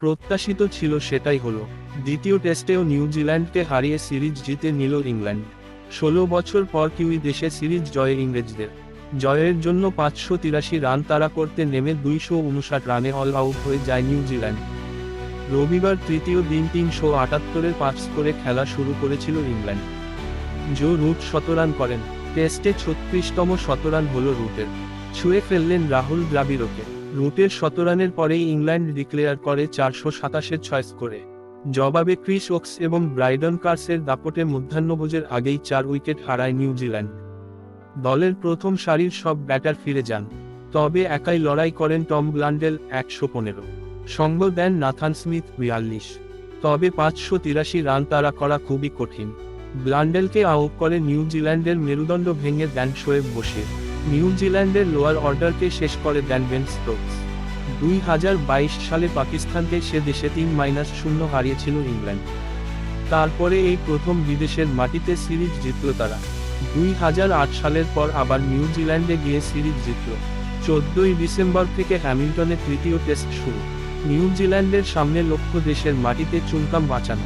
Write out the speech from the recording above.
প্রত্যাশিত ছিল সেটাই হলো। দ্বিতীয় টেস্টেও নিউজিল্যান্ডকে হারিয়ে সিরিজ জিতে নিল ইংল্যান্ড। ১৬ বছর পর কিউই দেশে সিরিজ জয়ে ইংরেজদের। জয়ের জন্য ৫৮৩ রান তাড়া করতে নেমে ২৫৯ রানে অল আউট হয়ে যায় নিউজিল্যান্ড। রবিবার তৃতীয় দিন ৩৭৮-এর ৫ স্কোরে খেলা শুরু করেছিল ইংল্যান্ড। জো রুট শতরান করেন। টেস্টে ৩৬তম শতরান হল রুটের। ছুঁয়ে ফেললেন রাহুল দ্রাবিড়কে। রুটের শতরানের পরেই ইংল্যান্ড ডিক্লেয়ার করে ৪২৭-এর ৬ স্কোরে। জবাবে ক্রিস ওকস এবং ব্রাইডন কার্সের দাপটে মধ্যাহ্নভোজের আগেই ৪ উইকেট হারায় নিউজিল্যান্ড। দলের প্রথম সারির সব ব্যাটার ফিরে যান, তবে একাই লড়াই করেন টম ব্লান্ডেল ১১৫, সঙ্গ দেন নাথান স্মিথ ৪২। তবে ৫৮৩ রান তাড়া করা খুবই কঠিন। ব্লান্ডেলকে আউট করে নিউজিল্যান্ডের মেরুদণ্ড ভেঙে দেন শোয়েব বশির। নিউজিল্যান্ডের লোয়ার অর্ডারকে শেষ করে দেন বেন স্টোকস। ২০২২ সালে পাকিস্তানকে সে দেশে ৩-০ হারিয়েছিল ইংল্যান্ড। তারপরে এই প্রথম বিদেশের মাটিতে সিরিজ জিতল তারা। ২০০৮ সালের পর আবার নিউজিল্যান্ডে গিয়ে সিরিজ জিতল। ১৪ই ডিসেম্বর থেকে হ্যামিল্টনে তৃতীয় টেস্ট শুরু। নিউজিল্যান্ডের সামনে লক্ষ্য দেশের মাটিতে চুনকাম বাঁচানো।